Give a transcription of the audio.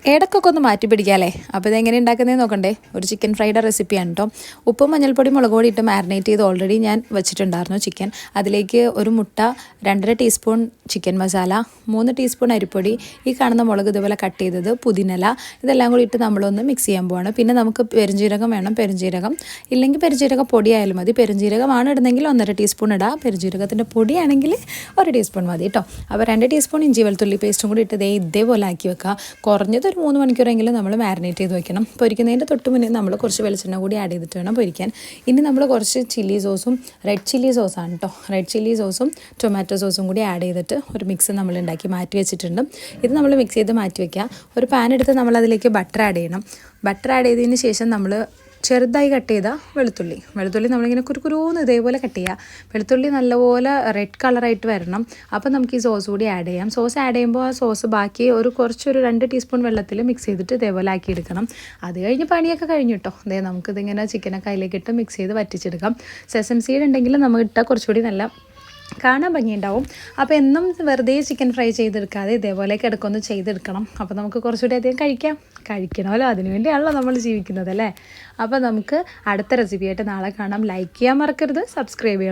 ഇടയ്ക്കൊക്കെ ഒന്ന് മാറ്റി പിടിക്കാമല്ലേ. അപ്പോൾ ഇതെങ്ങനെ ഉണ്ടാക്കുന്നതെന്ന് നോക്കണ്ടേ. ഒരു ചിക്കൻ ഫ്രൈഡ് റെസിപ്പിയാണ് കേട്ടോ. ഉപ്പും മഞ്ഞൾപ്പൊടി മുളക് പൊടി ഇട്ട് മാരിനേറ്റ് ചെയ്ത് ഓൾറെഡി ഞാൻ വെച്ചിട്ടുണ്ടായിരുന്നു ചിക്കൻ. അതിലേക്ക് ഒരു മുട്ട, 2.5 ടീസ്പൂൺ ചിക്കൻ മസാല, 3 ടീസ്പൂൺ അരിപ്പൊടി, ഈ കാണുന്ന മുളക് ഇതുപോലെ കട്ട് ചെയ്തത്, പുതിനല, ഇതെല്ലാം കൂടി ഇട്ട് നമ്മളൊന്ന് മിക്സ് ചെയ്യാൻ പോവാണ്. പിന്നെ നമുക്ക് പെരുംജീരകം വേണം. പെരുംജീരകം ഇല്ലെങ്കിൽ പെരുംജീരക പൊടി ആയാലും മതി. പെരുംജീരകമാണ് ഇടുന്നെങ്കിൽ 1.5 ടീസ്പൂൺ ഇടാം. പെരുംജീരകത്തിൻ്റെ പൊടിയാണെങ്കിൽ 1 ടീസ്പൂൺ മതി കേട്ടോ. അപ്പോൾ 2 ടീസ്പൂൺ ഇഞ്ചി വെളുത്തുള്ളി പേസ്റ്റും കൂടി ഇട്ട് ഇതേപോലെ ആക്കി വെക്കുക. കുറഞ്ഞത് ഒരു 3 മണിക്കൂറെങ്കിലും നമ്മൾ മാരിനേറ്റ് ചെയ്ത് വെക്കണം. പൊരിക്കുന്നതിൻ്റെ തൊട്ട് മുന്നേ നമ്മൾ കുറച്ച് വെളിച്ചെണ്ണ കൂടി ആഡ് ചെയ്തിട്ട് വേണം പൊരിക്കാൻ. ഇനി നമ്മൾ കുറച്ച് ചില്ലി സോസും, റെഡ് ചില്ലി സോസാണ് കേട്ടോ, റെഡ് ചില്ലി സോസും ടൊമാറ്റോ സോസും കൂടി ആഡ് ചെയ്തിട്ട് ഒരു മിക്സ് നമ്മൾ ഉണ്ടാക്കി മാറ്റി വെച്ചിട്ടുണ്ട്. ഇത് നമ്മൾ മിക്സ് ചെയ്ത് മാറ്റി വയ്ക്കുക. ഒരു പാൻ എടുത്ത് നമ്മളതിലേക്ക് ബട്ടർ ആഡ് ചെയ്യണം. ബട്ടർ ആഡ് ചെയ്തതിന് ശേഷം നമ്മൾ ചെറുതായി കട്ട് ചെയ്ത വെളുത്തുള്ളി നമ്മളിങ്ങനെ കുരുകുരുന്ന് ഇതേപോലെ കട്ട് ചെയ്യുക. വെളുത്തുള്ളി നല്ലപോലെ റെഡ് കളറായിട്ട് വരണം. അപ്പോൾ നമുക്ക് ഈ സോസ് കൂടി ആഡ് ചെയ്യാം. സോസ് ആഡ് ചെയ്യുമ്പോൾ ആ സോസ് ബാക്കി കുറച്ചൊരു 2 ടീസ്പൂൺ വെള്ളത്തിൽ മിക്സ് ചെയ്തിട്ട് ഇതേപോലെ ആക്കിയെടുക്കണം. അത് കഴിഞ്ഞ് പണിയൊക്കെ കഴിഞ്ഞു കേട്ടോ. നമുക്കിതിങ്ങനെ ചിക്കനൊക്കെ അതിലേക്ക് ഇട്ട് മിക്സ് ചെയ്ത് വറ്റിച്ചെടുക്കാം. സെസം സീഡ് ഉണ്ടെങ്കിൽ നമുക്ക് ഇട്ടാൽ കുറച്ചുകൂടി നല്ല കാണാൻ ഭംഗിയുണ്ടാവും. അപ്പോൾ എന്നും വെറുതെ ചിക്കൻ ഫ്രൈ ചെയ്തെടുക്കാതെ ഇതേപോലെയൊക്കെ ഇടയ്ക്കൊന്ന് ചെയ്തെടുക്കണം. അപ്പോൾ നമുക്ക് കുറച്ചുകൂടി അധികം കഴിക്കണമല്ലോ. അതിനുവേണ്ടിയാണല്ലോ നമ്മൾ ജീവിക്കുന്നത് അല്ലേ. അപ്പോൾ നമുക്ക് അടുത്ത റെസിപ്പിയായിട്ട് നാളെ കാണാം. ലൈക്ക് ചെയ്യാൻ മറക്കരുത്, സബ്സ്ക്രൈബ് ചെയ്യണം.